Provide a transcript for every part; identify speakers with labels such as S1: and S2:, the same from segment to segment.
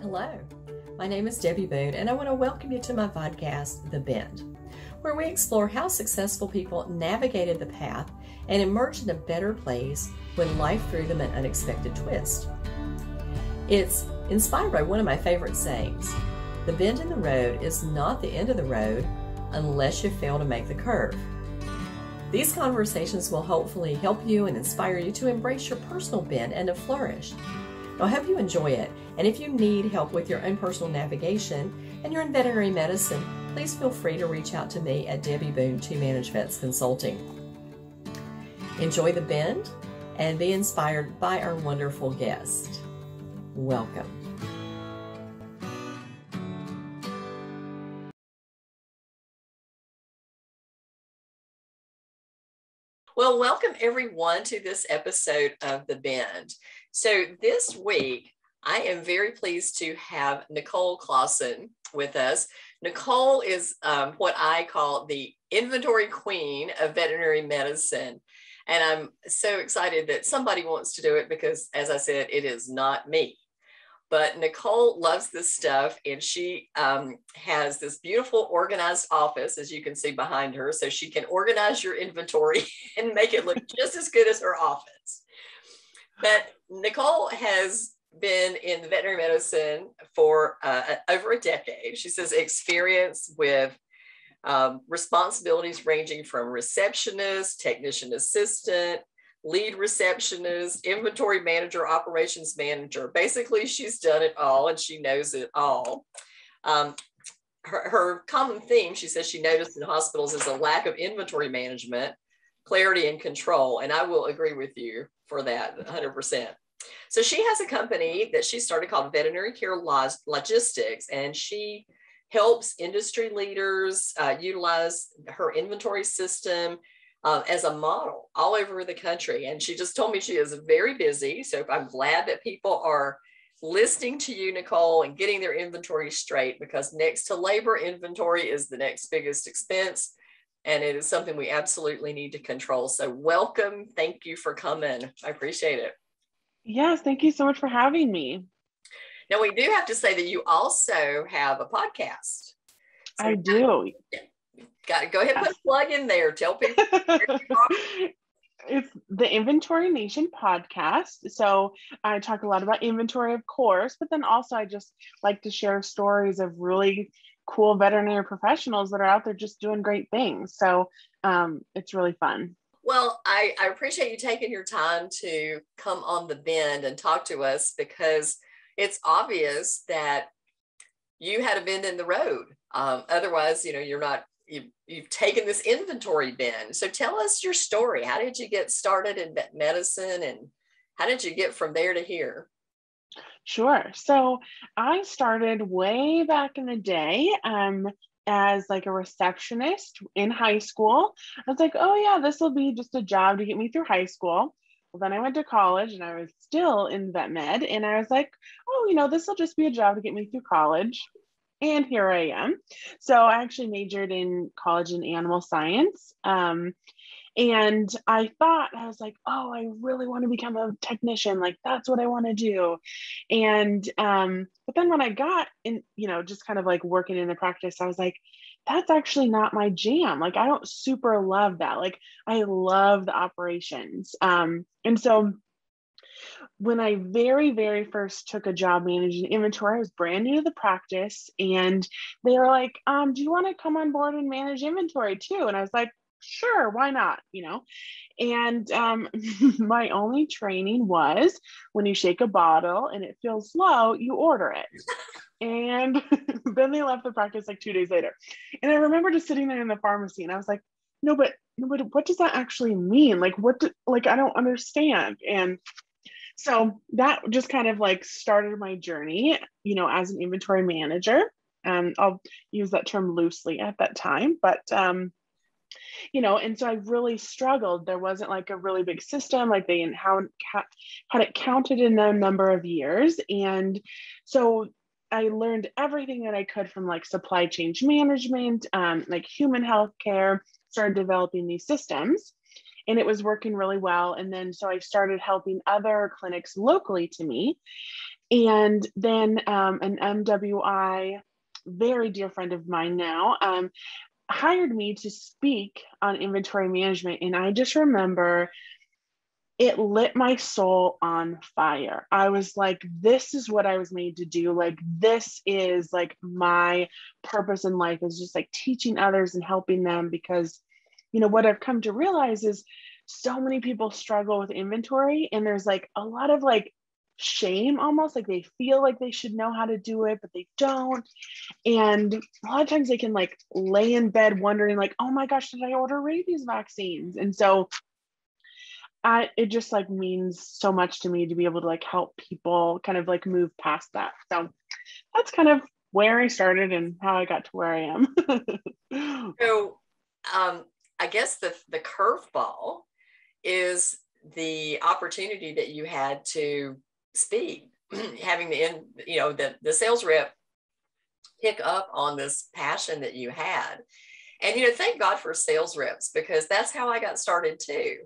S1: Hello, my name is Debbie Boone, and I want to welcome you to my podcast, The Bend, where we explore how successful people navigated the path and emerged in a better place when life threw them an unexpected twist. It's inspired by one of my favorite sayings: the bend in the road is not the end of the road unless you fail to make the curve. These conversations will hopefully help you and inspire you to embrace your personal bend and to flourish. I hope you enjoy it, and if you need help with your own personal navigation and you're in veterinary medicine, please feel free to reach out to me at Debbie Boone 2 Managed Vets Consulting. Enjoy the bend and be inspired by our wonderful guest. Welcome. Well, welcome everyone to this episode of The Bend. So this week, I am very pleased to have Nicole Clausen with us. Nicole is what I call the inventory queen of veterinary medicine. And I'm so excited that somebody wants to do it because, as I said, it is not me. But Nicole loves this stuff, and she has this beautiful organized office, as you can see behind her, so she can organize your inventory and make it look just as good as her office. But Nicole has been in veterinary medicine for over a decade. She says experience with responsibilities ranging from receptionist, technician assistant, lead receptionist, inventory manager, operations manager. Basically, she's done it all and she knows it all. Her common theme, she says she noticed in hospitals, is a lack of inventory management, clarity, and control. And I will agree with you for that 100%. So she has a company that she started called Veterinary Care Logistics, and she helps industry leaders utilize her inventory system as a model all over the country. And she just told me she is very busy. So I'm glad that people are listening to you, Nicole, and getting their inventory straight, because next to labor, inventory is the next biggest expense. And it is something we absolutely need to control. So welcome. Thank you for coming. I appreciate it.
S2: Yes, thank you so much for having me.
S1: Now, we do have to say that you also have a podcast. So
S2: I do.
S1: Got to go ahead and put a plug in there. Tell people where you are.
S2: It's the Inventory Nation podcast. So I talk a lot about inventory, of course, but then also I just like to share stories of really cool veterinary professionals that are out there just doing great things. So it's really fun.
S1: Well, I appreciate you taking your time to come on The Bend and talk to us, because it's obvious that you had a bend in the road. Otherwise, you're not, you've taken this inventory bend. So tell us your story. How did you get started in vet medicine, and how did you get from there to here?
S2: Sure. So I started way back in the day as like a receptionist in high school. I was like, oh yeah, this will be just a job to get me through high school. Well, then I went to college and I was still in vet med, and I was like, oh, this will just be a job to get me through college. And here I am. So I actually majored in college in animal science. And I was like, oh, I really want to become a technician. Like, that's what I want to do. And, but then when I got in, just kind of like working in the practice, I was like, that's actually not my jam. Like, I don't super love that. Like, I love the operations. And so when I very, very first took a job managing inventory, I was brand new to the practice, and they were like, do you want to come on board and manage inventory too? And I was like, sure, why not? And my only training was when you shake a bottle and it feels slow, you order it. And then they left the practice like 2 days later. And I remember just sitting there in the pharmacy, and I was like, no, but what does that actually mean? Like, I don't understand. And so that just kind of like started my journey, as an inventory manager. I'll use that term loosely at that time, but and so I really struggled. There wasn't like a really big system, like they didn't had it counted in a number of years. And so I learned everything that I could from like supply chain management, like human health care, started developing these systems, and it was working really well. And then so I started helping other clinics locally to me. And then an MWI, very dear friend of mine now, hired me to speak on inventory management. And I just remember it lit my soul on fire. I was like, this is what I was made to do. Like, this is like my purpose in life, is just like teaching others and helping them. Because, what I've come to realize is so many people struggle with inventory, and there's like a lot of like shame, almost like they feel like they should know how to do it, but they don't. And a lot of times they can like lay in bed wondering like, oh my gosh, did I order rabies vaccines? And so it just like means so much to me to be able to like help people kind of like move past that. So that's kind of where I started and how I got to where I am.
S1: So I guess the curveball is the opportunity that you had to speak, having the sales rep pick up on this passion that you had. And, thank God for sales reps, because that's how I got started too.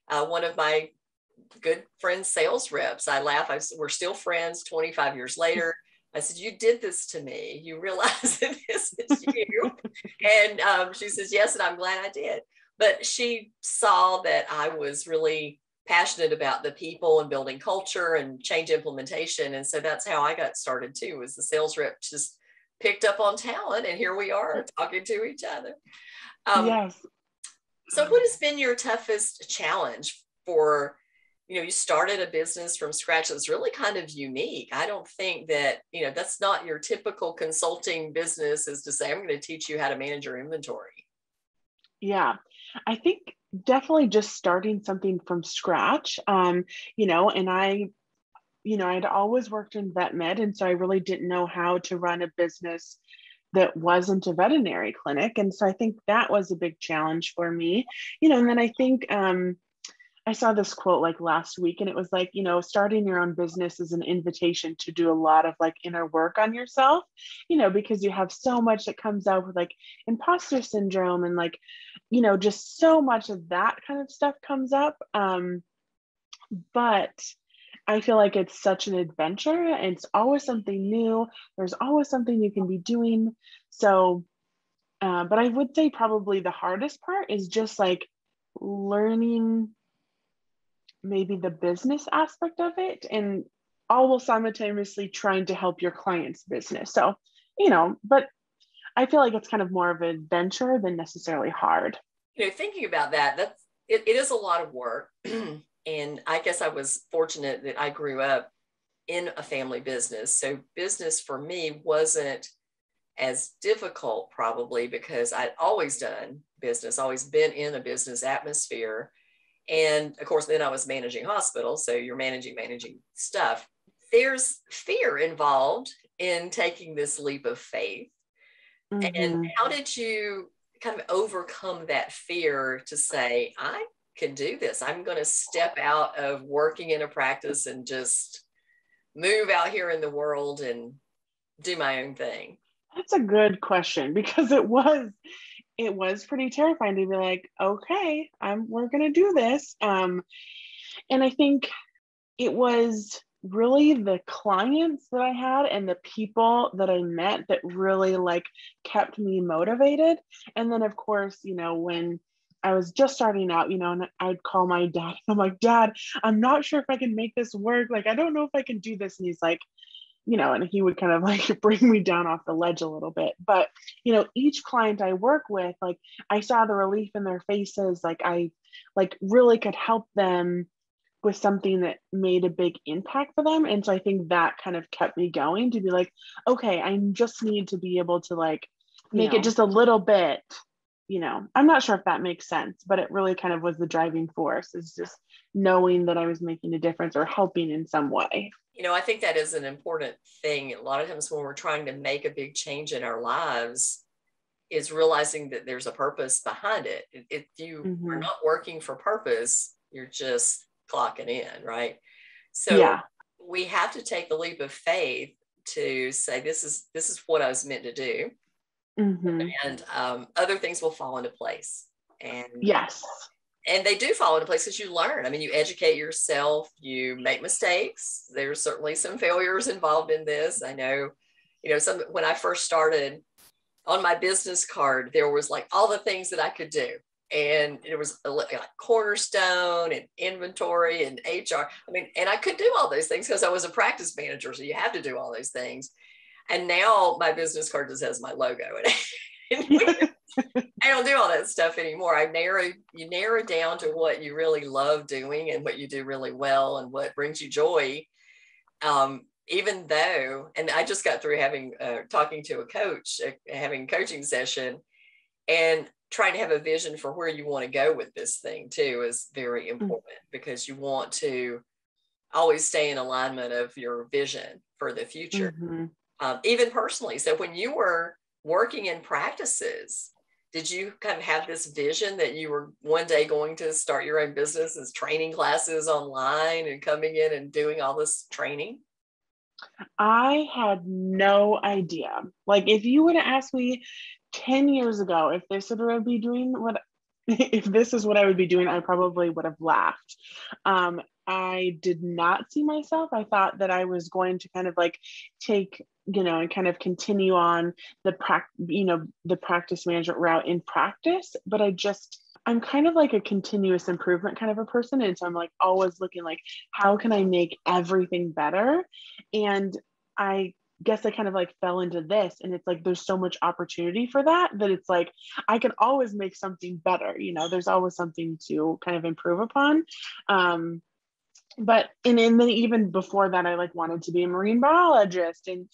S1: One of my good friends, sales reps, I laugh, we're still friends 25 years later. I said, you did this to me. You realize that this is you. And she says, yes, and I'm glad I did. But she saw that I was really passionate about the people and building culture and change implementation. And so that's how I got started too, was the sales rep just picked up on talent, and here we are talking to each other.
S2: Yes.
S1: So what has been your toughest challenge for, you started a business from scratch that's really kind of unique. I don't think that, that's not your typical consulting business, is to say, I'm going to teach you how to manage your inventory.
S2: Yeah, I think definitely just starting something from scratch, and I'd always worked in vet med. And so I really didn't know how to run a business that wasn't a veterinary clinic. And so I think that was a big challenge for me, and then I think I saw this quote like last week, and it was like, starting your own business is an invitation to do a lot of like inner work on yourself, because you have so much that comes out with like imposter syndrome and like, just so much of that kind of stuff comes up. But I feel like it's such an adventure, and it's always something new. There's always something you can be doing. So, but I would say probably the hardest part is just like learning maybe the business aspect of it, and all while simultaneously trying to help your client's business. So, but I feel like it's kind of more of an adventure than necessarily hard.
S1: Thinking about that, it is a lot of work. And I guess I was fortunate that I grew up in a family business. So business for me wasn't as difficult, probably because I'd always done business, always been in a business atmosphere. And of course, then I was managing hospitals. So you're managing stuff. There's fear involved in taking this leap of faith. And
S2: Mm-hmm.
S1: how did you kind of overcome that fear to say, I can do this? I'm going to step out of working in a practice and just move out here in the world and do my own thing.
S2: That's a good question, because it was pretty terrifying to be like, okay, we're gonna do this. And I think it was really the clients that I had and the people that I met that really like kept me motivated. And then of course, when I was just starting out, and I'd call my dad. I'm like, Dad, I'm not sure if I can make this work. Like, I don't know if I can do this. And he's like, and he would kind of like bring me down off the ledge a little bit. But, each client I work with, like I saw the relief in their faces. Like I like really could help them with something that made a big impact for them. And so I think that kind of kept me going to be like, okay, I just need to be able to like make it just a little bit, I'm not sure if that makes sense, but it really kind of was the driving force, is just knowing that I was making a difference or helping in some way.
S1: I think that is an important thing. A lot of times when we're trying to make a big change in our lives, is realizing that there's a purpose behind it. If you are
S2: Mm-hmm.
S1: not working for purpose, you're just clocking in, right? So
S2: Yeah.
S1: we have to take the leap of faith to say, this is what I was meant to do.
S2: Mm-hmm.
S1: And other things will fall into place. And
S2: Yes.
S1: And they do fall into place because you learn. I mean, you educate yourself, you make mistakes. There's certainly some failures involved in this. I know, when I first started, on my business card, there was like all the things that I could do. And it was like cornerstone and inventory and HR. I mean, and I could do all those things because I was a practice manager. So you have to do all those things. And now my business card just has my logo. And I don't do all that stuff anymore. You narrow down to what you really love doing and what you do really well and what brings you joy. Even though, and I just got through talking to a coach, having a coaching session, and trying to have a vision for where you want to go with this thing too is very important, because you want to always stay in alignment of your vision for the future, even personally. So when you were working in practices, did you kind of have this vision that you were one day going to start your own business as training classes online and coming in and doing all this training?
S2: I had no idea. Like, if you would have asked me 10 years ago if this is what I would be doing, if this is what I would be doing, I probably would have laughed. I did not see myself. I thought that I was going to kind of like take, and kind of continue on the practice management route in practice, but I'm kind of like a continuous improvement kind of a person. And so I'm like always looking like, how can I make everything better? And I guess I kind of like fell into this, and it's like, there's so much opportunity for that it's like, I can always make something better. There's always something to kind of improve upon. But and then even before that, I like wanted to be a marine biologist, and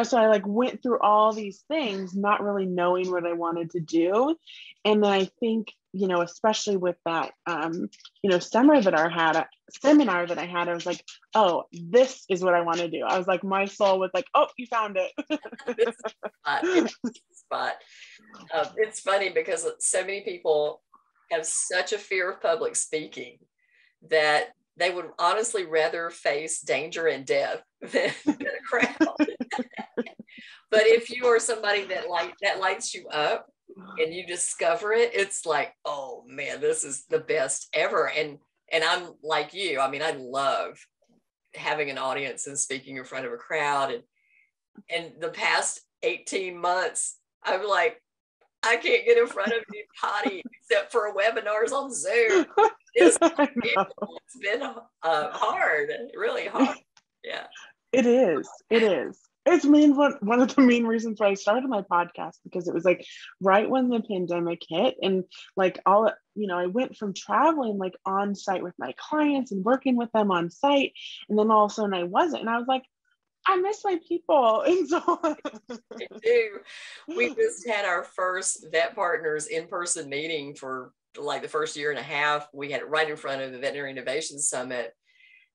S2: so I like went through all these things not really knowing what I wanted to do. And then I think especially with that seminar that I had, I was like, oh, this is what I want to do. I was like, my soul was like, oh, you found it.
S1: This spot. It's funny because so many people have such a fear of public speaking that they would honestly rather face danger and death than a crowd. But if you are somebody that lights you up and you discover it, it's like, oh man, this is the best ever. And I'm like you. I mean, I love having an audience and speaking in front of a crowd. And the past 18 months, I'm like, I can't get in front of anybody except for webinars on Zoom. It's been hard, really hard. Yeah.
S2: It is. It's one of the main reasons why I started my podcast, because it was like right when the pandemic hit, and like I went from traveling like on site with my clients and working with them on site, and then all of a sudden I wasn't, and I was like, I miss my people. And so I
S1: do. We just had our first Vet Partners in-person meeting for like the first year and a half. We had it right in front of the Veterinary Innovation Summit.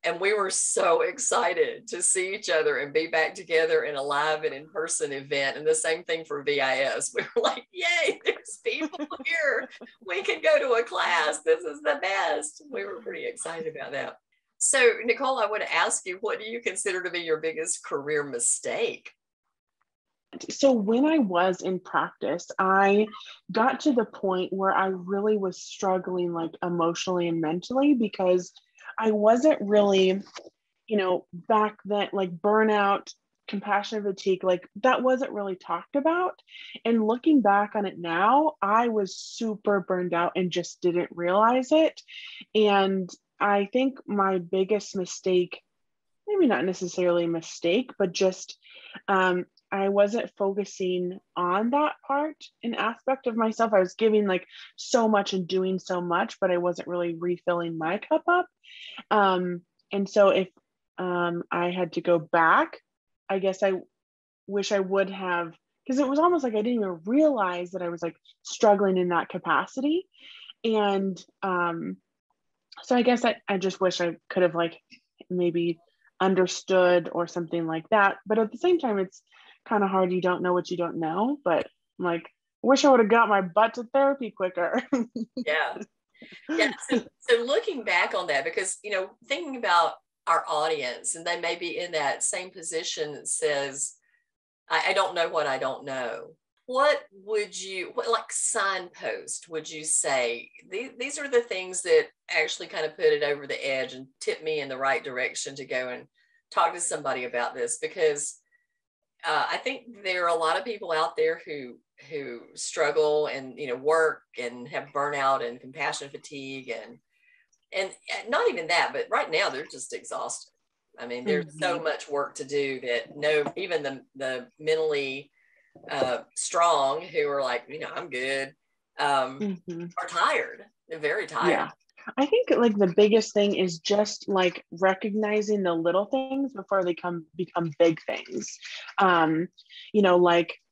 S1: And we were so excited to see each other and be back together in a live and in-person event. And the same thing for VIS. We were like, yay, there's people here. We can go to a class. This is the best. We were pretty excited about that. So, Nicole, I want to ask you, what do you consider to be your biggest career mistake?
S2: So when I was in practice, I got to the point where I really was struggling like emotionally and mentally, because I wasn't really, back then, like burnout, compassion fatigue, like that wasn't really talked about. And looking back on it now, I was super burned out and just didn't realize it. And I think my biggest mistake, maybe not necessarily a mistake, but just I wasn't focusing on that part and aspect of myself. I was giving like so much and doing so much, but I wasn't really refilling my cup up. And so if I had to go back, I guess I wish I would have, because it was almost like I didn't even realize that I was like struggling in that capacity. And so I guess I just wish I could have like maybe understood or something like that. But at the same time, it's kind of hard. You don't know what you don't know. But I'm like, I wish I would have got my butt to therapy quicker.
S1: Yeah. So looking back on that, because, thinking about our audience, and they may be in that same position that says, I don't know what I don't know. what would you, what like signpost would you say? These are the things that actually kind of put it over the edge and tip me in the right direction to go and talk to somebody about this, because I think there are a lot of people out there who struggle and work and have burnout and compassion fatigue and not even that, but right now they're just exhausted. I mean, there's so much work to do that even the mentally strong who are like, I'm good, are tired. They're very tired.
S2: Yeah. I think like the biggest thing is just like recognizing the little things before they become big things. When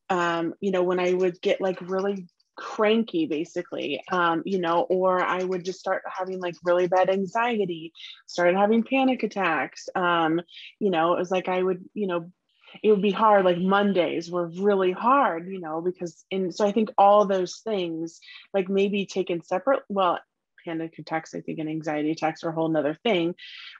S2: I would get like really cranky basically, or I would just start having like really bad anxiety, started having panic attacks. It was like I would, it would be hard. Like Mondays were really hard, so I think all those things like maybe taken separate, well, panic attacks, I think, and anxiety attacks are a whole nother thing.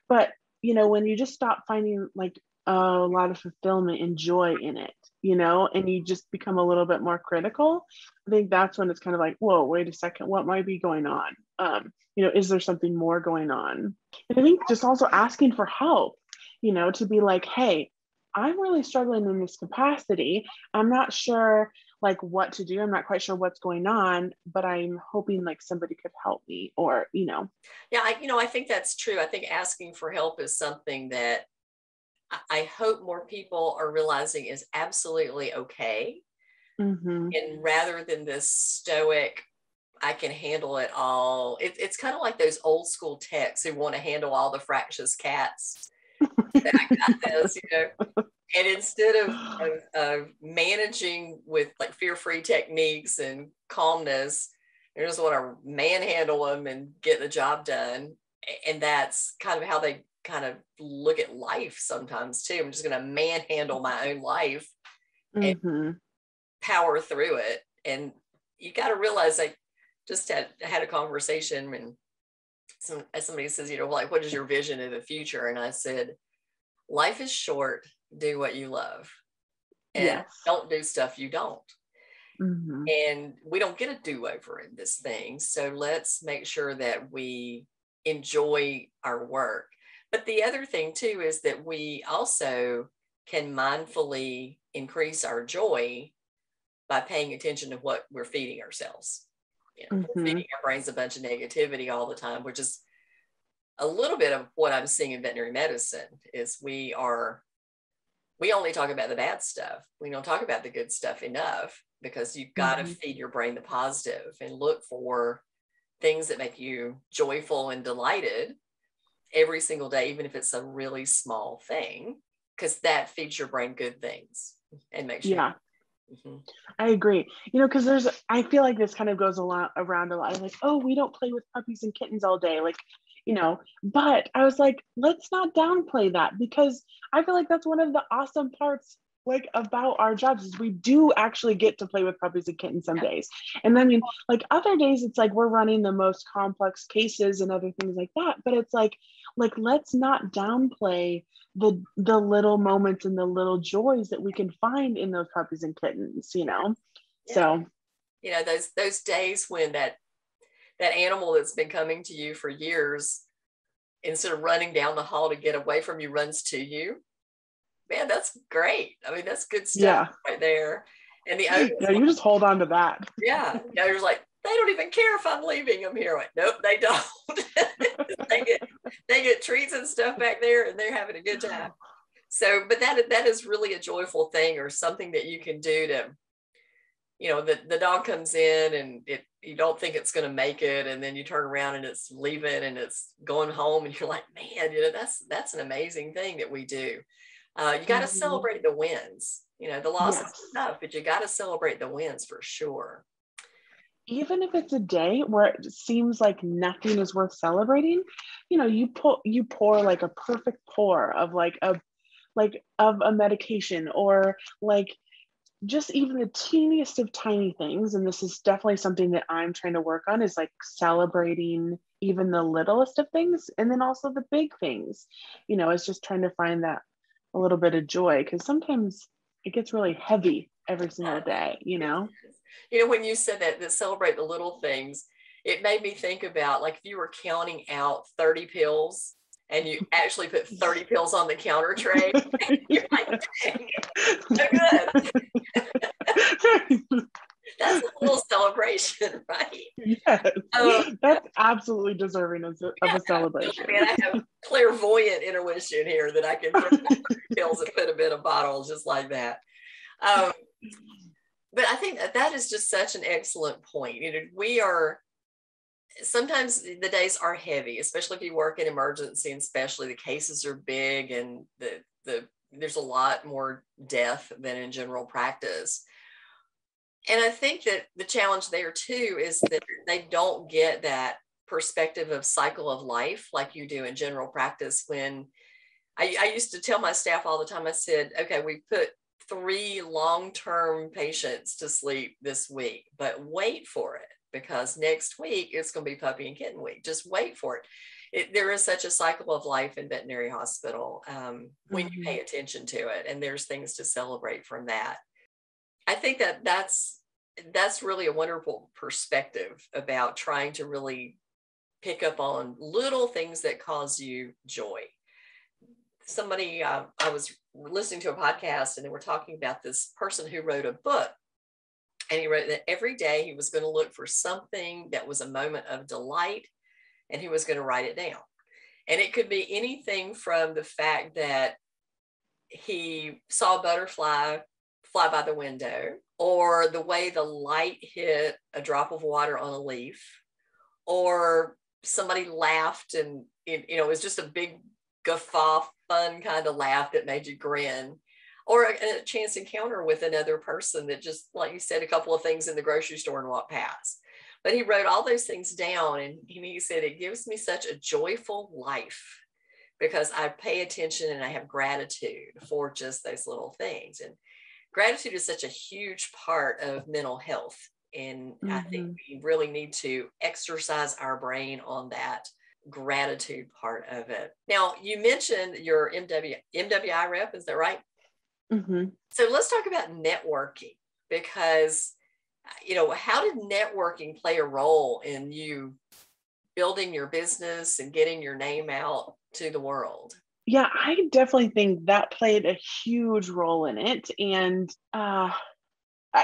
S2: But, when you just stop finding like a lot of fulfillment and joy in it, and you just become a little bit more critical, I think that's when it's kind of like, whoa, wait a second, what might be going on? Is there something more going on? And I think just also asking for help, to be like, hey, I'm really struggling in this capacity. I'm not sure like what to do. I'm not quite sure what's going on, but I'm hoping like somebody could help me or.
S1: Yeah, I think that's true. I think asking for help is something that I hope more people are realizing is absolutely okay. And rather than this stoic, I can handle it all. It's kind of like those old school techs who want to handle all the fractious cats. I got this, And instead of managing with like fear-free techniques and calmness, they just want to manhandle them and get the job done. And that's kind of how they kind of look at life sometimes too. I'm just going to manhandle my own life and power through it. And you got to realize, I just had a conversation, and somebody says, like, what is your vision of the future? And I said, life is short. Do what you love, and don't do stuff you don't. And we don't get a do-over in this thing. So let's make sure that we enjoy our work. But the other thing too is that we also can mindfully increase our joy by paying attention to what we're feeding ourselves. We're feeding our brains a bunch of negativity all the time, which is a little bit of what I'm seeing in veterinary medicine. Is we only talk about the bad stuff. We don't talk about the good stuff enough, because you've got to feed your brain the positive and look for things that make you joyful and delighted every single day, even if it's a really small thing, because that feeds your brain good things and makes you happy.
S2: I agree. Because I feel like this kind of goes around a lot. Like, oh, we don't play with puppies and kittens all day. Like, but I was like, let's not downplay that, because I feel like that's one of the awesome parts like about our jobs is we do actually get to play with puppies and kittens some days. And I mean, like other days, it's like we're running the most complex cases and other things like that. But it's like let's not downplay the little moments and the little joys that we can find in those puppies and kittens, So,
S1: those days when that animal that's been coming to you for years, instead of running down the hall to get away from you, runs to you. Man, that's great. I mean, that's good stuff right there. And the owners,
S2: you just hold on to that.
S1: Yeah. The owner's like, they don't even care if I'm leaving them here. Like, nope, they don't. they get treats and stuff back there, and they're having a good time. So, but that is really a joyful thing, or something that you can do to, the dog comes in and you don't think it's going to make it, and then you turn around and it's leaving and it's going home, and you're like, man, that's an amazing thing that we do. You got to celebrate the wins. The losses is enough, but you got to celebrate the wins for sure.
S2: Even if it's a day where it seems like nothing is worth celebrating, you pour like a perfect pour of of a medication, or like just even the teeniest of tiny things. And this is definitely something that I'm trying to work on, is like celebrating even the littlest of things, and then also the big things. It's just trying to find that a little bit of joy, because sometimes it gets really heavy every single day, you know?
S1: You know, when you said that celebrate the little things, it made me think about like if you were counting out 30 pills and you actually put 30 pills on the counter tray, you're like, dang, so good. That's a little celebration, right?
S2: Yes, that's absolutely deserving of a celebration.
S1: I mean, I have clairvoyant intuition here that I can put pills and put them in a bottle just like that. But I think that is just such an excellent point. You know, we are, sometimes the days are heavy, especially if you work in emergency, and especially the cases are big and there's a lot more death than in general practice. And I think that the challenge there too is that they don't get that perspective of cycle of life like you do in general practice. When I used to tell my staff all the time, I said, okay, we put 3 long-term patients to sleep this week, but wait for it, because next week it's going to be puppy and kitten week. Just wait for it. There is such a cycle of life in veterinary hospital when you pay attention to it, and there's things to celebrate from that. I think that that's really a wonderful perspective about trying to really pick up on little things that cause you joy. Somebody, I was listening to a podcast and they were talking about this person who wrote a book, and he wrote that every day he was going to look for something that was a moment of delight, and he was going to write it down. And it could be anything from the fact that he saw a butterfly fly by the window, or the way the light hit a drop of water on a leaf, or somebody laughed and it was just a big guffaw, fun kind of laugh that made you grin, or a chance encounter with another person that just, like you said, a couple of things in the grocery store and walked past. But he wrote all those things down, and he said, it gives me such a joyful life because I pay attention and I have gratitude for just those little things. And gratitude is such a huge part of mental health. And I think we really need to exercise our brain on that gratitude part of it. Now, you mentioned your MWI rep, is that right? So let's talk about networking, because, you know, how did networking play a role in you building your business and getting your name out to the world?
S2: Yeah, I definitely think that played a huge role in it. And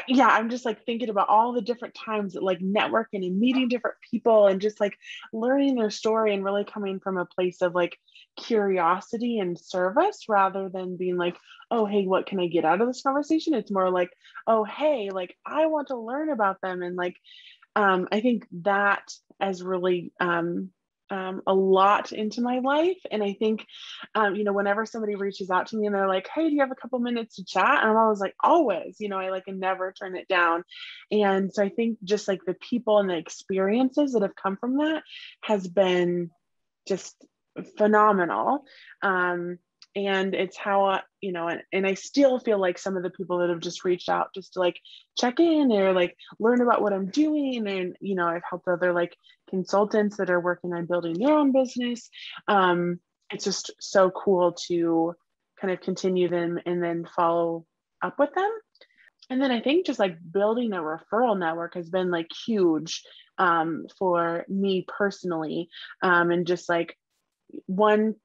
S2: yeah, I'm just like thinking about all the different times that like networking and meeting different people and just like learning their story, and really coming from a place of like curiosity and service, rather than being like, oh, hey, what can I get out of this conversation? It's more like, oh, hey, like I want to learn about them. And like, I think that has really a lot into my life. And I think, you know, whenever somebody reaches out to me and they're like, hey, do you have a couple minutes to chat? And I'm always like, always, you know, I like never turn it down. And so I think just like the people and the experiences that have come from that has been just phenomenal. And it's how, you know, and I still feel like some of the people that have just reached out just to like check in or like learn about what I'm doing. And, you know, I've helped other like consultants that are working on building their own business. It's just so cool to kind of continue them and then follow up with them. And then I think just like building a referral network has been like huge for me personally. And just like one,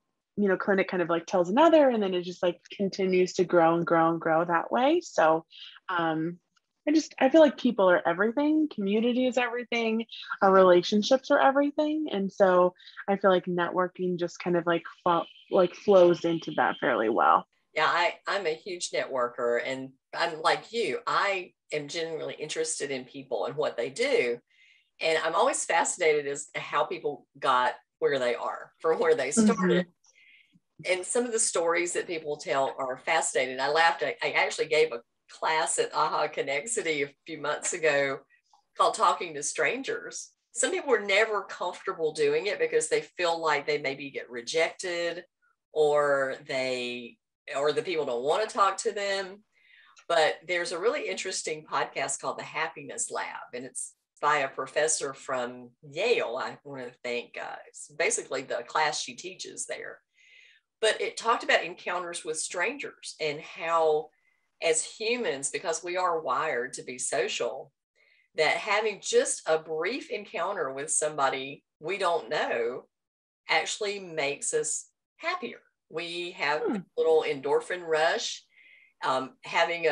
S2: you know, clinic kind of like tells another, and then it just like continues to grow and grow and grow that way. So I feel like people are everything. Community is everything. Our relationships are everything. And so I feel like networking just kind of like flows into that fairly well.
S1: Yeah, I'm a huge networker, and I'm like you. I am genuinely interested in people and what they do. And I'm always fascinated as to how people got where they are from where they started. And some of the stories that people tell are fascinating. I laughed. I actually gave a class at AHA Connexity a few months ago called Talking to Strangers. Some people are never comfortable doing it because they feel like they maybe get rejected, or the people don't want to talk to them. But there's a really interesting podcast called The Happiness Lab, and it's by a professor from Yale, I want to think. It's basically the class she teaches there. But it talked about encounters with strangers and how as humans, because we are wired to be social, that having just a brief encounter with somebody we don't know actually makes us happier. We have a little endorphin rush. Having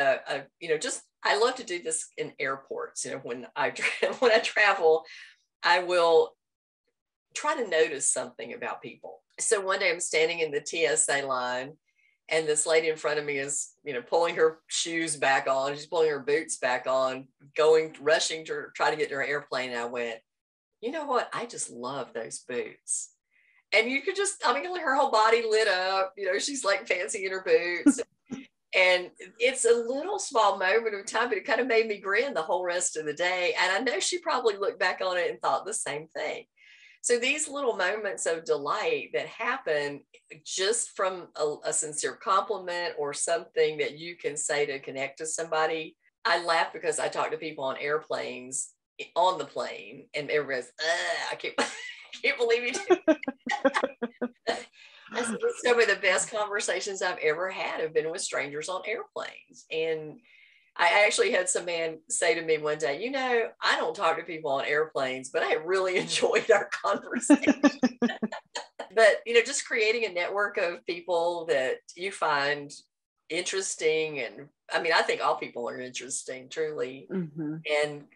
S1: just, I love to do this in airports. When I travel, I will try to notice something about people. So one day I'm standing in the TSA line, and this lady in front of me is, pulling her shoes back on. She's pulling her boots back on, rushing to try to get to her airplane. And I went, you know what? I just love those boots. And you could just, her whole body lit up. She's like fancy in her boots. And it's a little small moment of time, but it kind of made me grin the whole rest of the day. And I know she probably looked back on it and thought the same thing. So these little moments of delight that happen just from a sincere compliment or something that you can say to connect to somebody. I laugh because I talk to people on airplanes, on the plane, and everybody's, I can't believe you did. Some of the best conversations I've ever had have been with strangers on airplanes. And I actually had some man say to me one day, I don't talk to people on airplanes, but I really enjoyed our conversation. But, just creating a network of people that you find interesting. And I think all people are interesting, truly.
S2: Mm-hmm.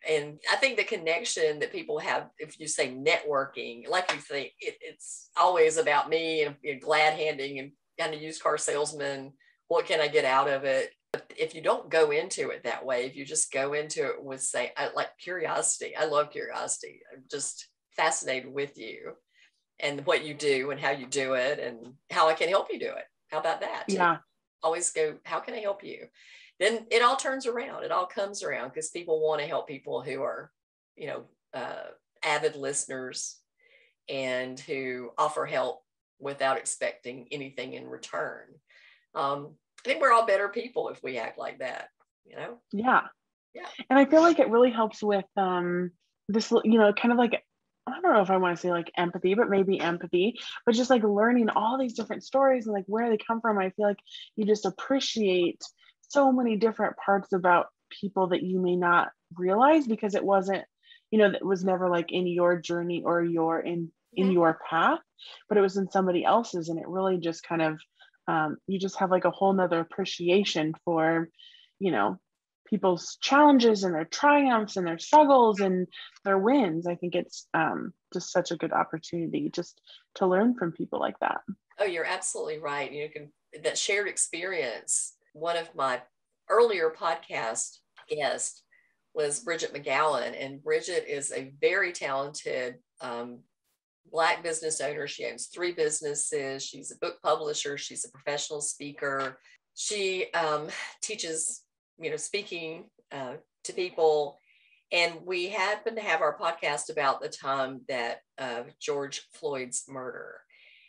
S1: And I think the connection that people have, if you say networking, like you think, it's always about me and glad handing and kind of used car salesman. What can I get out of it? But if you don't go into it that way, if you just go into it with, say, like curiosity, I love curiosity. I'm just fascinated with you and what you do and how you do it and how I can help you do it. How about that?
S2: Yeah.
S1: Always go, how can I help you? Then it all turns around. It all comes around because people want to help people who are, avid listeners and who offer help without expecting anything in return. I think we're all better people if we act like that,
S2: Yeah. And I feel like it really helps with this, kind of like, I don't know if I want to say like empathy, but maybe empathy, but just like learning all these different stories and like where they come from. I feel like you just appreciate so many different parts about people that you may not realize because it wasn't, it was never like in your journey or in your path, but it was in somebody else's. And it really just kind of, you just have like a whole nother appreciation for, people's challenges and their triumphs and their struggles and their wins. I think it's just such a good opportunity just to learn from people like that.
S1: Oh, you're absolutely right. That shared experience. One of my earlier podcast guests was Bridget Mcgowan, and Bridget is a very talented Black business owner. She owns 3 businesses. She's a book publisher. She's a professional speaker. She teaches, speaking to people. And we happened to have our podcast about the time that George Floyd's murder.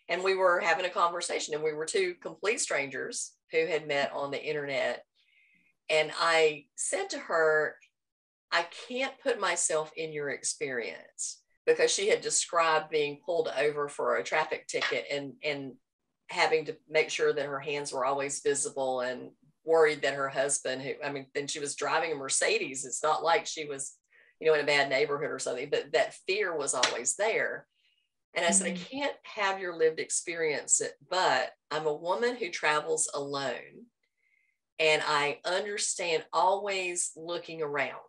S1: And we were having a conversation, and we were 2 complete strangers who had met on the internet. And I said to her, I can't put myself in your experience, because she had described being pulled over for a traffic ticket and having to make sure that her hands were always visible, and worried that her husband, then she was driving a Mercedes. It's not like she was, in a bad neighborhood or something, but that fear was always there. And I said, I can't have your lived experience, but I'm a woman who travels alone. And I understand always looking around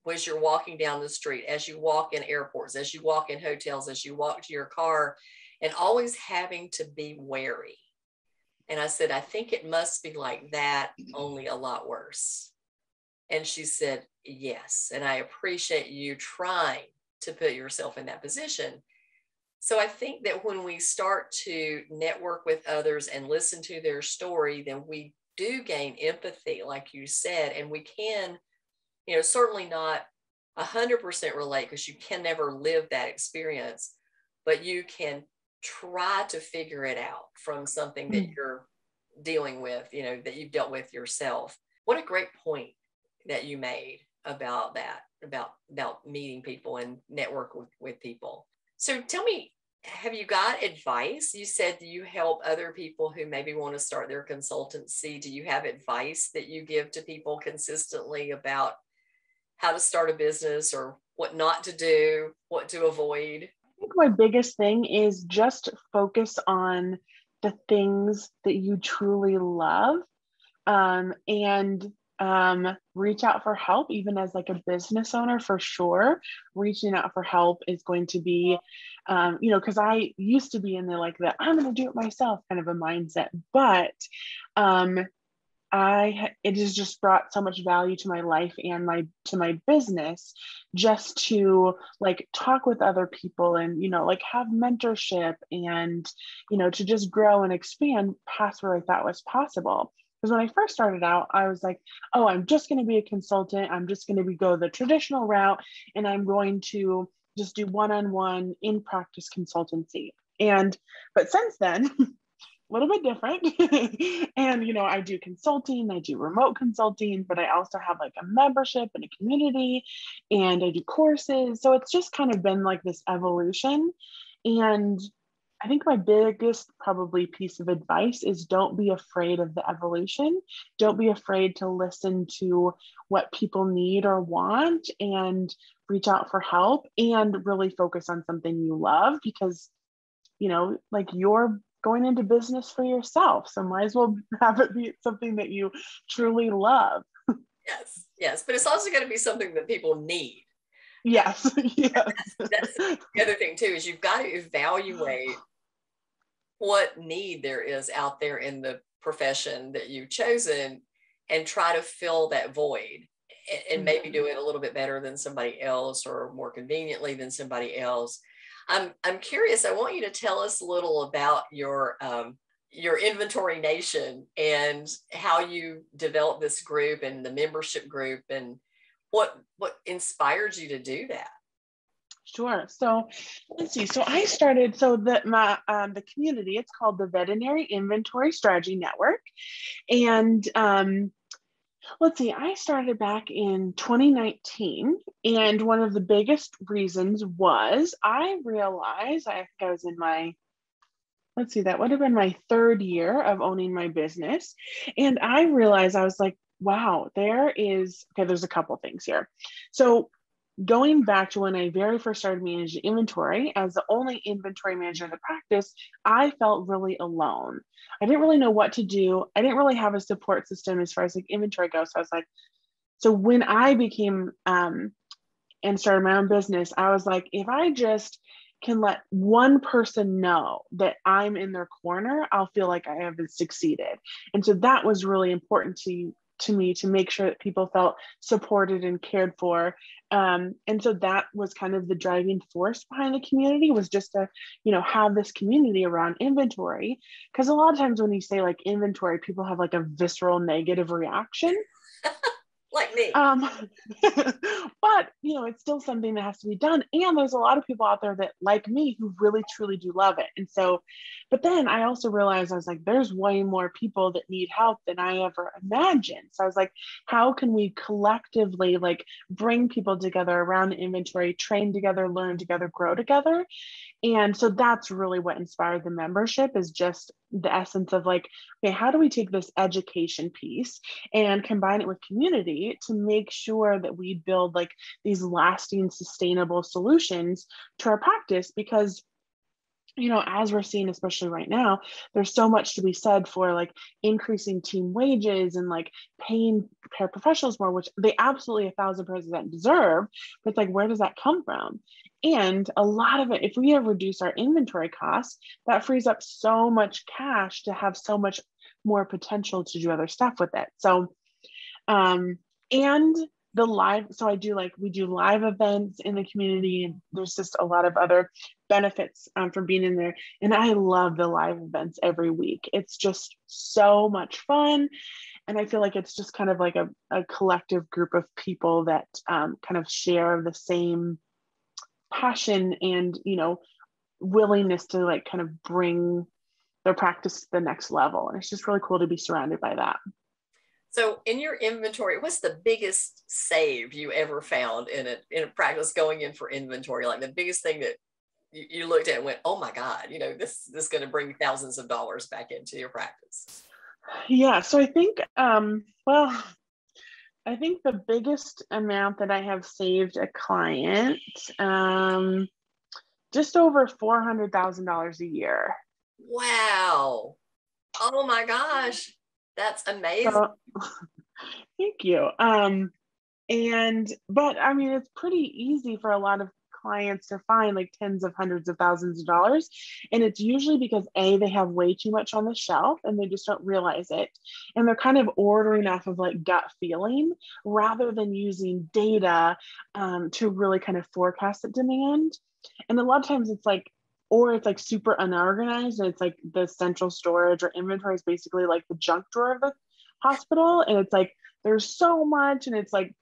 S1: as you're walking down the street, as you walk in airports, as you walk in hotels, as you walk to your car, and always having to be wary. And I said, I think it must be like that, only a lot worse. And she said, yes. And I appreciate you trying to put yourself in that position. So I think that when we start to network with others and listen to their story, then we do gain empathy, like you said, and we can, certainly not 100% relate, because you can never live that experience, but you can try to figure it out from something that you're dealing with, that you've dealt with yourself. What a great point that you made about that, about meeting people and network with people. So tell me, have you got advice? You said you help other people who maybe want to start their consultancy. Do you have advice that you give to people consistently about how to start a business or what not to do, what to avoid?
S2: I think my biggest thing is just focus on the things that you truly love, and reach out for help, even as like a business owner. For sure, reaching out for help is going to be, because I used to be in the like the I'm going to do it myself kind of a mindset, but it has just brought so much value to my life and my business, just to like talk with other people and like have mentorship and to just grow and expand past where I thought was possible. Because when I first started out, I was like, oh, I'm just going to be a consultant. I'm just going to go the traditional route, and I'm going to just do one-on-one in practice consultancy. But since then, a little bit different. And, I do consulting, I do remote consulting, but I also have like a membership and a community, and I do courses. So it's just kind of been like this evolution. And I think my biggest probably piece of advice is don't be afraid of the evolution. Don't be afraid to listen to what people need or want and reach out for help, and really focus on something you love, because, like you're going into business for yourself. So might as well have it be something that you truly love.
S1: Yes. But it's also going to be something that people need.
S2: Yes. Yes.
S1: That's the other thing too, is you've got to evaluate what need there is out there in the profession that you've chosen and try to fill that void, and maybe do it a little bit better than somebody else or more conveniently than somebody else. I'm curious. I want you to tell us a little about your Inventory Nation and how you developed this group and the membership group, and what inspired you to do that.
S2: Sure. So let's see. So I started, the community, it's called the Veterinary Inventory Strategy Network. And let's see, I started back in 2019. And one of the biggest reasons was I realized, I think I was in my, that would have been my third year of owning my business. And I realized, I was like, wow, there's a couple things here. So going back to when I very first started managing inventory as the only inventory manager in the practice, I felt really alone. I didn't really know what to do. I didn't really have a support system as far as like inventory goes. So I was like, so when I became and started my own business, I was like, if I just can let one person know that I'm in their corner, I'll feel like I have succeeded. And so that was really important to me, to make sure that people felt supported and cared for. And so that was kind of the driving force behind the community, was just to, have this community around inventory. Because a lot of times when you say like inventory, people have like a visceral negative reaction.
S1: Like me.
S2: But, it's still something that has to be done. And there's a lot of people out there that, like me, who really, truly do love it. And so, but then I also realized, I was like, there's way more people that need help than I ever imagined. So I was like, how can we collectively like bring people together around the inventory, train together, learn together, grow together? And so that's really what inspired the membership, is just the essence of like, okay, how do we take this education piece and combine it with community to make sure that we build like these lasting, sustainable solutions to our practice? Because as we're seeing, especially right now, there's so much to be said for like increasing team wages and like paying paraprofessionals more, which they absolutely 1,000% deserve. But it's like, where does that come from? And a lot of it, if we have reduced our inventory costs, that frees up so much cash to have so much more potential to do other stuff with it. So, and the live, so we do live events in the community, and there's just a lot of other benefits from being in there. And I love the live events every week. It's just so much fun. And I feel like it's just kind of like a collective group of people that kind of share the same passion and, willingness to like kind of bring their practice to the next level. And it's just really cool to be surrounded by that.
S1: So in your inventory, what's the biggest save you ever found in a practice going in for inventory? Like the biggest thing that you looked at it and went, oh my God, this is going to bring thousands of dollars back into your practice?
S2: Yeah. So I think, well, I think the biggest amount that I have saved a client, just over $400,000 a year.
S1: Wow. Oh my gosh. That's amazing.
S2: So thank you. But I mean, it's pretty easy for a lot of clients to find like tens of hundreds of thousands of dollars. And it's usually because they have way too much on the shelf and they just don't realize it. And they're kind of ordering off of like gut feeling rather than using data to really kind of forecast the demand. And a lot of times it's like, or it's like super unorganized and it's like the central storage or inventory is basically like the junk drawer of the hospital. And it's like, there's so much, and it's like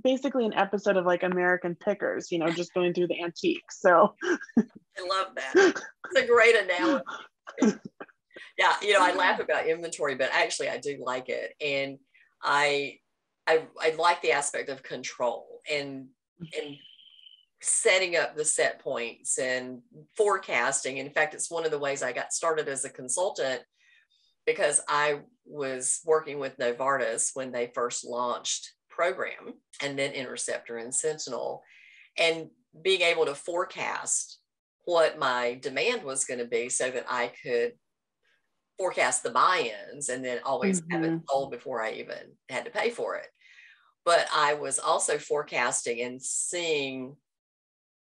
S2: basically an episode of like American Pickers, just going through the antiques. So
S1: I love that. It's a great analogy. Yeah, I laugh about inventory, but actually I do like it. And I like the aspect of control and setting up the set points and forecasting. In fact, it's one of the ways I got started as a consultant, because I was working with Novartis when they first launched program, and then Interceptor and Sentinel, and being able to forecast what my demand was going to be so that I could forecast the buy-ins and then always have it sold before I even had to pay for it. But I was also forecasting and seeing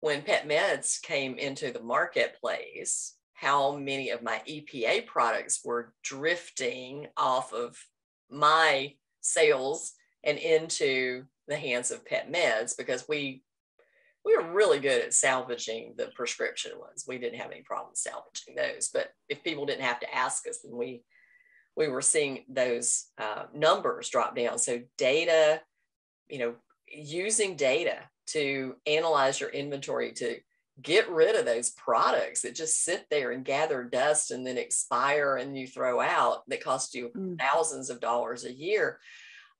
S1: when pet meds came into the marketplace, how many of my EPA products were drifting off of my sales and into the hands of pet meds, because we were really good at salvaging the prescription ones. We didn't have any problem salvaging those, but if people didn't have to ask us, then we were seeing those numbers drop down. So data, using data to analyze your inventory, to get rid of those products that just sit there and gather dust and then expire and you throw out, that cost you thousands of dollars a year.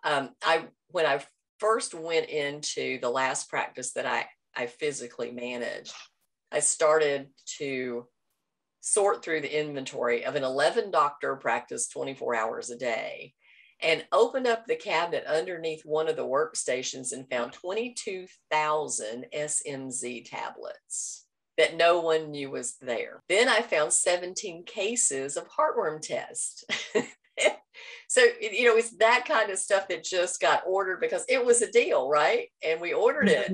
S1: When I first went into the last practice that I physically managed, I started to sort through the inventory of an 11 doctor practice 24 hours a day, and opened up the cabinet underneath one of the workstations and found 22,000 SMZ tablets that no one knew was there. Then I found 17 cases of heartworm tests. So, it's that kind of stuff that just got ordered because it was a deal, right? And we ordered it.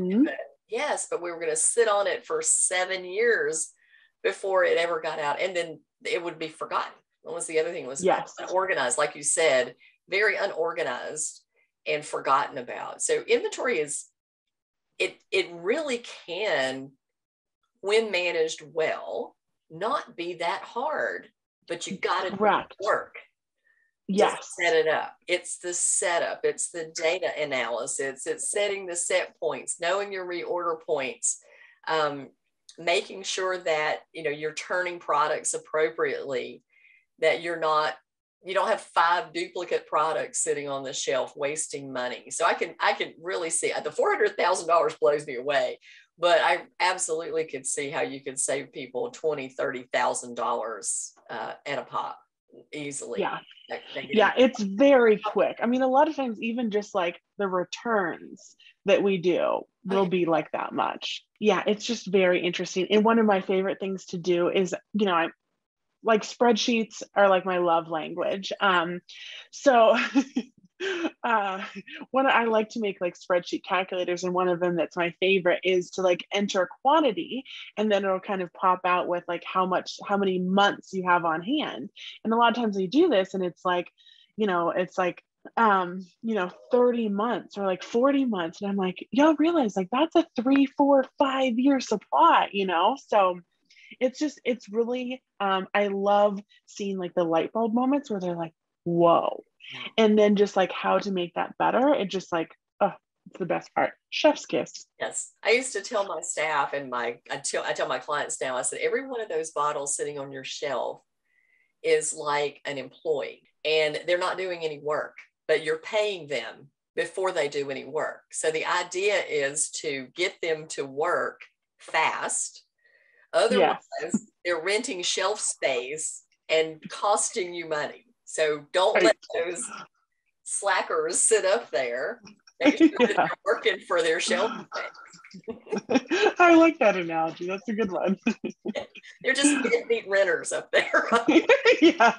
S1: Yes, but we were going to sit on it for 7 years before it ever got out. And then it would be forgotten. What was the other thing? It was unorganized, like you said, very unorganized and forgotten about. So inventory it really can, when managed well, not be that hard, but you got to do the work. Yes. Set it up. It's the setup. It's the data analysis. It's setting the set points, knowing your reorder points, making sure that, you're turning products appropriately, that you don't have 5 duplicate products sitting on the shelf wasting money. So I can really see the $400,000 blows me away, but I absolutely could see how you could save people $20,000, $30,000 at a pop easily.
S2: Yeah. Yeah, it's very quick. I mean, a lot of times, even just like the returns that we do will be like that much. Yeah, it's just very interesting. And one of my favorite things to do is, I like spreadsheets are like my love language. So one, I like to make like spreadsheet calculators, and one of them that's my favorite is to like enter quantity, and then it'll kind of pop out with like how many months you have on hand. And a lot of times we do this and it's like, it's like 30 months or like 40 months. And I'm like, y'all realize like that's a 3, 4, 5 year supply, So it's really, I love seeing like the light bulb moments where they're like, whoa. And then just like how to make that better. It just like, it's the best part. Chef's kiss.
S1: Yes. I used to tell my staff and I tell my clients now, I said, every one of those bottles sitting on your shelf is like an employee, and they're not doing any work, but you're paying them before they do any work. So the idea is to get them to work fast, Otherwise,
S2: Yes.
S1: they're renting shelf space and costing you money. So don't let
S2: Right.
S1: those slackers sit up there. Make sure that
S2: Yeah.
S1: they're working for their shelf space.
S2: I like that analogy. That's a good one.
S1: They're just deadbeat renters up there.
S2: Yeah.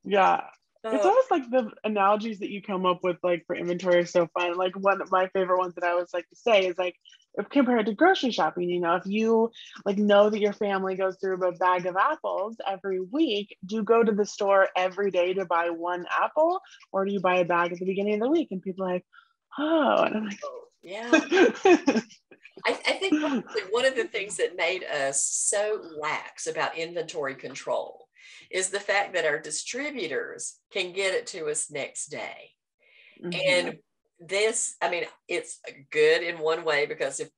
S2: Yeah. It's
S1: Uh,
S2: almost like the analogies that you come up with, like for inventory, are so fun. Like one of my favorite ones that I always like to say is like, if compared to grocery shopping, if you like know that your family goes through a bag of apples every week, do you go to the store every day to buy one apple, or do you buy a bag at the beginning of the week? And people are like, oh, and I'm
S1: yeah.
S2: like,
S1: I think probably one of the things that made us so lax about inventory control is the fact that our distributors can get it to us next day.
S2: Mhm.
S1: And this, I mean, it's good in one way because if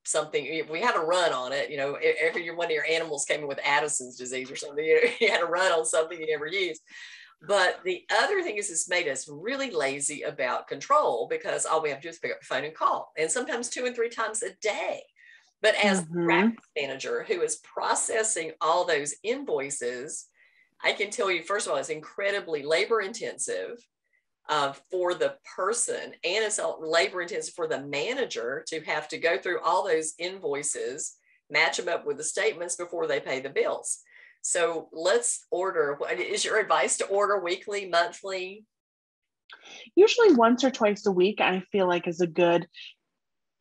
S1: we had a run on it, if one of your animals came in with Addison's disease or something, you had a run on something you never used. But the other thing is it's made us really lazy about control because all we have to do is pick up the phone and call, and sometimes 2 and 3 times a day. But as the
S2: Mhm.
S1: practice manager who is processing all those invoices, I can tell you, first of all, it's incredibly labor intensive for the person, and it's labor intensive for the manager to have to go through all those invoices, match them up with the statements before they pay the bills. So let's order. Is your advice to order weekly, monthly?
S2: Usually once or twice a week, I feel like is a good,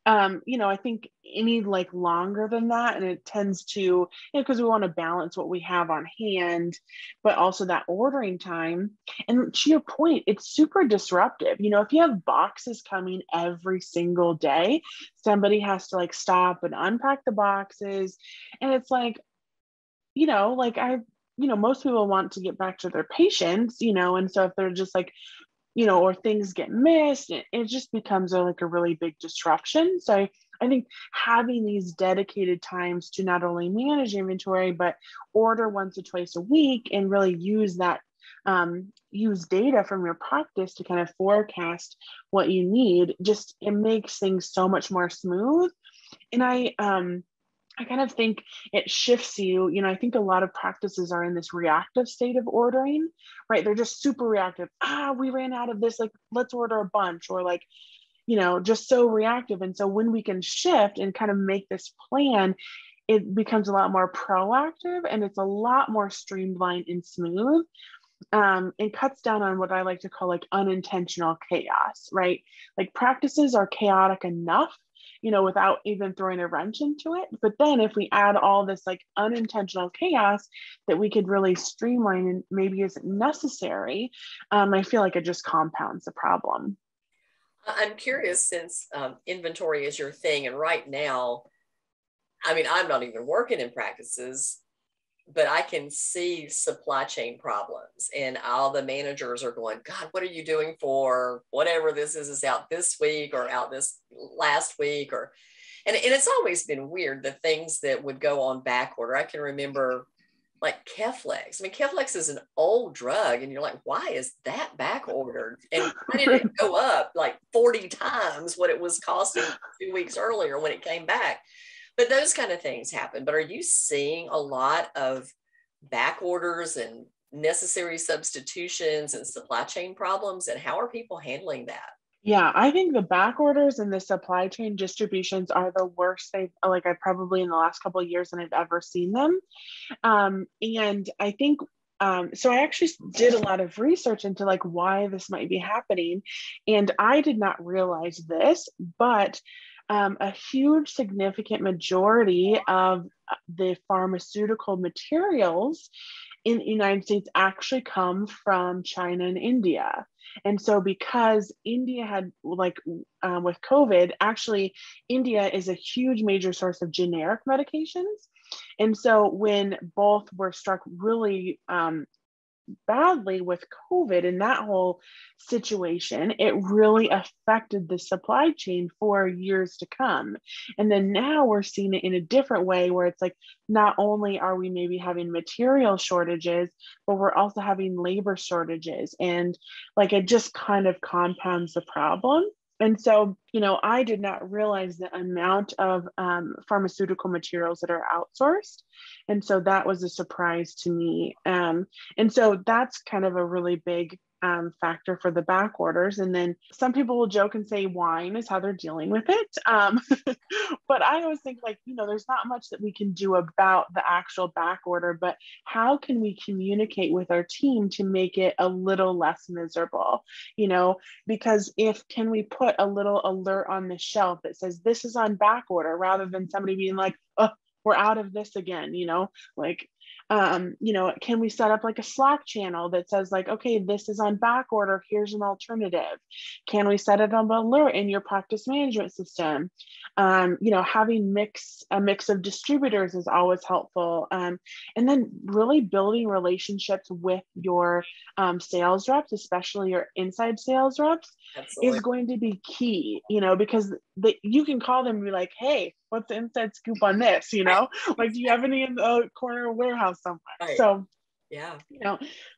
S2: I think any like longer than that, and it tends to, because we want to balance what we have on hand, but also that ordering time. And to your point, it's super disruptive. If you have boxes coming every single day, somebody has to like stop and unpack the boxes. And it's like, most people want to get back to their patients, and so if they're just like, or things get missed, it just becomes like a really big disruption. So I think having these dedicated times to not only manage inventory, but order once or twice a week and really use that, use data from your practice to kind of forecast what you need, just it makes things so much more smooth. And I kind of think it shifts you. I think a lot of practices are in this reactive state of ordering, right? They're just super reactive. We ran out of this, like, let's order a bunch, or like, just so reactive. And so when we can shift and kind of make this plan, it becomes a lot more proactive and it's a lot more streamlined and smooth. It cuts down on what I like to call like unintentional chaos, right? Like practices are chaotic enough, without even throwing a wrench into it. But then if we add all this like unintentional chaos that we could really streamline and maybe isn't necessary, I feel like it just compounds the problem.
S1: I'm curious, since inventory is your thing, and right now, I mean, I'm not even working in practices, but I can see supply chain problems, and all the managers are going, God, what are you doing for whatever this is out this week or out this last week? And it's always been weird, the things that would go on back order. I can remember like Keflex. I mean, Keflex is an old drug, and you're like, why is that back ordered? And why did it go up like 40 times what it was costing 2 weeks earlier when it came back? But those kind of things happen. But are you seeing a lot of back orders and necessary substitutions and supply chain problems? And how are people handling that?
S2: Yeah, I think the back orders and the supply chain distributions are the worst I probably in the last couple of years than I've ever seen them. And I think, so I actually did a lot of research into like why this might be happening. And I did not realize this, but a huge significant majority of the pharmaceutical materials in the United States actually come from China and India. And so, because India had with COVID, actually, India is a huge major source of generic medications. And so, when both were struck really badly with COVID and that whole situation, it really affected the supply chain for years to come. And then now we're seeing it in a different way where it's like, not only are we maybe having material shortages, but we're also having labor shortages. And like it just kind of compounds the problem. And so, I did not realize the amount of pharmaceutical materials that are outsourced. And so that was a surprise to me. And so that's kind of a really big factor for the back orders. And then some people will joke and say wine is how they're dealing with it. But I always think like, there's not much that we can do about the actual back order, but how can we communicate with our team to make it a little less miserable? Because can we put a little alert on the shelf that says this is on back order rather than somebody being like, oh, we're out of this again, like, can we set up like a Slack channel that says like, okay, this is on back order, here's an alternative? Can we set it on alert in your practice management system? Having a mix of distributors is always helpful. And then really building relationships with your sales reps, especially your inside sales reps,
S1: Absolutely.
S2: is going to be key, because you can call them and be like, hey, what's the inside scoop on this? Like, do you have any in the corner warehouse somewhere?
S1: Right.
S2: So,
S1: yeah,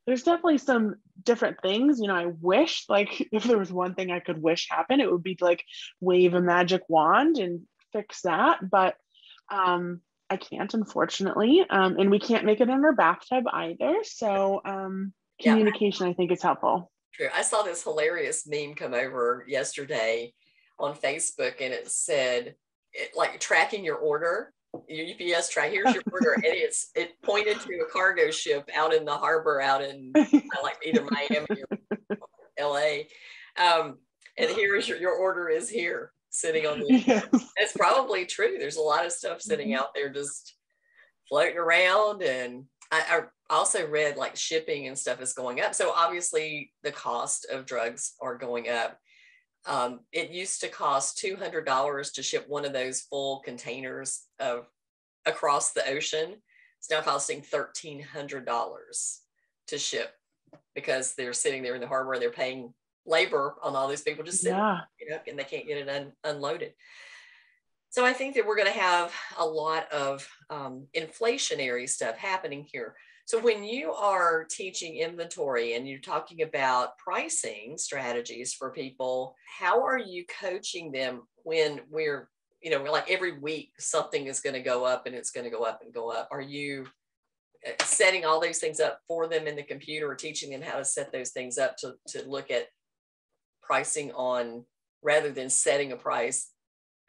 S2: there's definitely some different things. I wish, like, if there was one thing I could wish happen, it would be to like wave a magic wand and fix that. But I can't, unfortunately. And we can't make it in our bathtub either. So communication, I think, is helpful.
S1: True. I saw this hilarious meme come over yesterday on Facebook, and it said, like tracking your order, your UPS track, here's your order. And it pointed to a cargo ship out in the harbor out in like either Miami or LA. And here's your order is here sitting on the,
S2: Yes.
S1: It's probably true. There's a lot of stuff sitting out there just floating around. And I also read like shipping and stuff is going up. So obviously the cost of drugs are going up. It used to cost $200 to ship one of those full containers across the ocean. It's now costing $1,300 to ship because they're sitting there in the harbor and they're paying labor on all these people just sitting, and they can't get it unloaded. So I think that we're going to have a lot of inflationary stuff happening here. So when you are teaching inventory and you're talking about pricing strategies for people, how are you coaching them when we're like every week something is going to go up and it's going to go up and go up? Are you setting all those things up for them in the computer or teaching them how to set those things up to look at pricing on, rather than setting a price,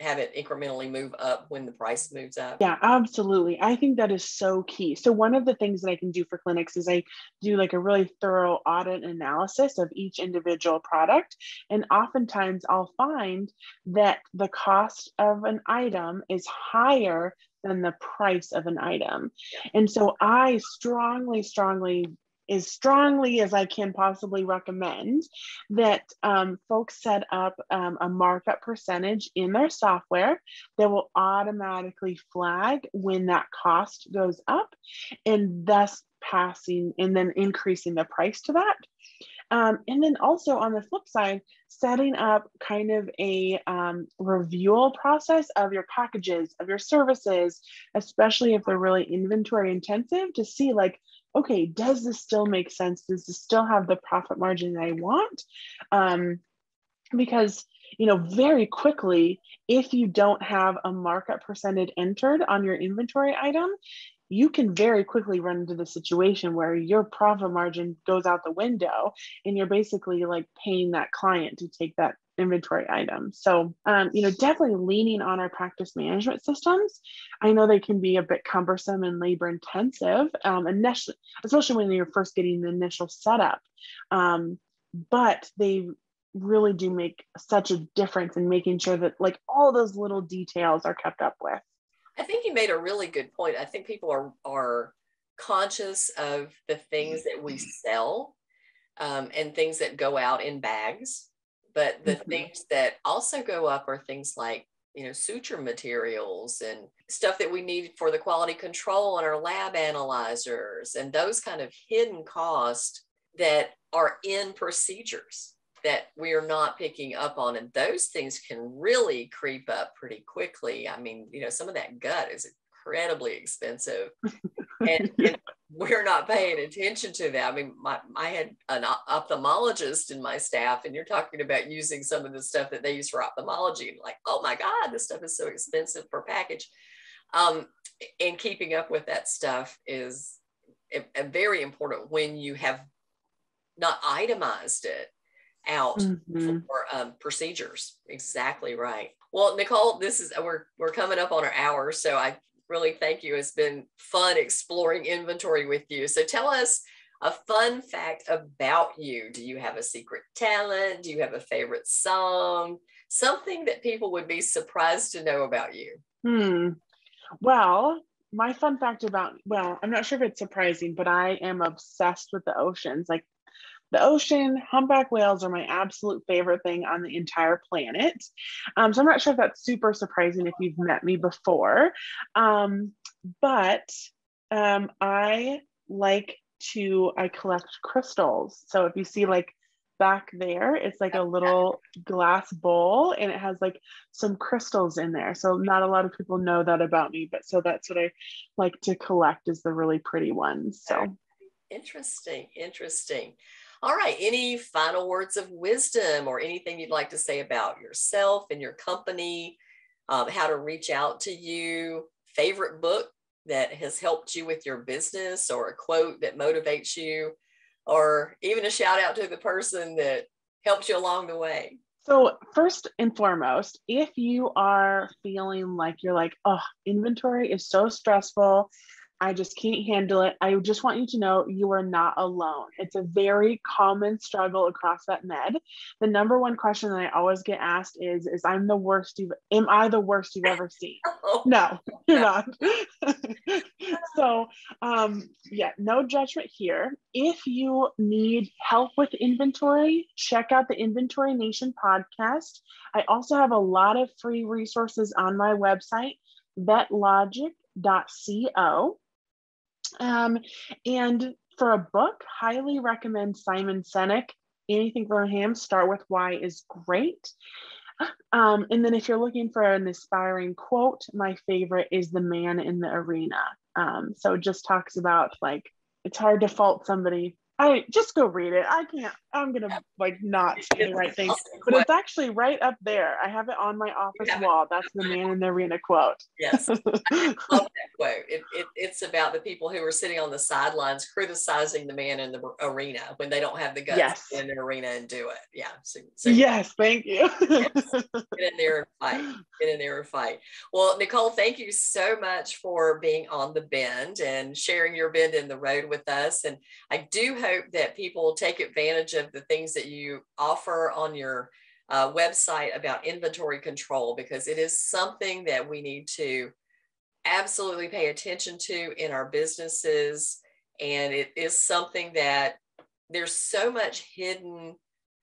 S1: have it incrementally move up when the price moves up?
S2: Yeah, absolutely. I think that is so key. So one of the things that I can do for clinics is I do like a really thorough audit analysis of each individual product. And oftentimes I'll find that the cost of an item is higher than the price of an item. And so I strongly, as strongly as I can possibly recommend that folks set up a markup percentage in their software that will automatically flag when that cost goes up, and thus passing and then increasing the price to that. And then also on the flip side, setting up kind of a reviewal process of your packages, of your services, especially if they're really inventory intensive, to see like, okay, does this still make sense? Does this still have the profit margin that I want? Because, very quickly, if you don't have a markup percentage entered on your inventory item, you can very quickly run into the situation where your profit margin goes out the window and you're basically like paying that client to take that inventory item. So, definitely leaning on our practice management systems. I know they can be a bit cumbersome and labor intensive, initially, especially when you're first getting the initial setup. But they really do make such a difference in making sure that like all those little details are kept up with.
S1: I think you made a really good point. I think people are conscious of the things that we sell and things that go out in bags. But the things that also go up are things like, suture materials and stuff that we need for the quality control on our lab analyzers and those kind of hidden costs that are in procedures that we are not picking up on. And those things can really creep up pretty quickly. I mean, some of that gut is incredibly expensive. And we're not paying attention to that. I mean, I had an ophthalmologist in my staff, and you're talking about using some of the stuff that they use for ophthalmology, and like, oh my God, this stuff is so expensive per package. And keeping up with that stuff is a very important when you have not itemized it out for procedures. Exactly right. Well, Nicole, this is we're coming up on our hour, so I really thank you. It's been fun exploring inventory with you. So tell us a fun fact about you. Do you have a secret talent? Do you have a favorite song? Something that people would be surprised to know about you.
S2: Well, my fun fact I'm not sure if it's surprising, but I am obsessed with the oceans. Like the ocean, humpback whales are my absolute favorite thing on the entire planet. So I'm not sure if that's super surprising if you've met me before. But I collect crystals. So if you see like back there, it's like a little glass bowl and it has like some crystals in there. So not a lot of people know that about me, but so that's what I like to collect, is the really pretty ones. So
S1: interesting. All right. Any final words of wisdom or anything you'd like to say about yourself and your company, how to reach out to you, favorite book that has helped you with your business, or a quote that motivates you, or even a shout out to the person that helped you along the way?
S2: So first and foremost, if you are feeling like you're like, oh, inventory is so stressful, I just can't handle it, I just want you to know you are not alone. It's a very common struggle across vet med. The number one question that I always get asked is am I the worst you've ever seen? No, you're not. So yeah, no judgment here. If you need help with inventory, check out the Inventory Nation podcast. I also have a lot of free resources on my website, vetlogic.co. And for a book, highly recommend Simon Sinek. Anything from him, Start With Why is great. And then if you're looking for an inspiring quote, my favorite is The Man in the Arena. So it just talks about like, it's hard to fault somebody. Just go read it. I'm going to like not say the right thing, but it's actually right up there. I have it on my office wall. That's The Man in the Arena quote.
S1: Yes. I love that quote. It's about the people who are sitting on the sidelines criticizing the man in the arena when they don't have the guts to get in the arena and do it. Yeah. So
S2: yes, thank you.
S1: Yes. Get in there and fight. Well, Nicole, thank you so much for being on The Bend and sharing your bend in the road with us. And I do hope that people take advantage of the things that you offer on your website about inventory control, because it is something that we need to absolutely pay attention to in our businesses. And it is something that there's so much hidden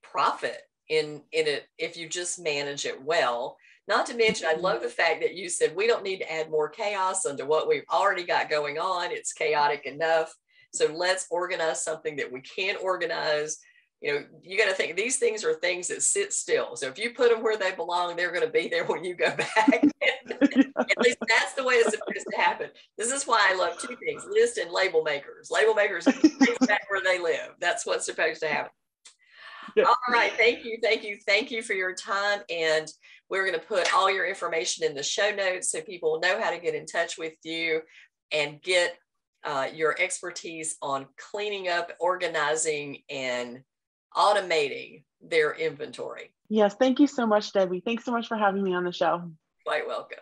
S1: profit in it if you just manage it well. Not to mention, I love the fact that you said we don't need to add more chaos onto what we've already got going on. It's chaotic enough. So let's organize something that we can organize. You know, you got to think these things are things that sit still. So if you put them where they belong, they're going to be there when you go back. At least that's the way it's supposed to happen. This is why I love two things: list and label makers. Label makers back where they live. That's what's supposed to happen. Yep. All right. Thank you for your time. And we're going to put all your information in the show notes so people know how to get in touch with you and get your expertise on cleaning up, organizing, and automating their inventory.
S2: Yes. Thank you so much, Debbie. Thanks so much for having me on the show.
S1: Quite welcome.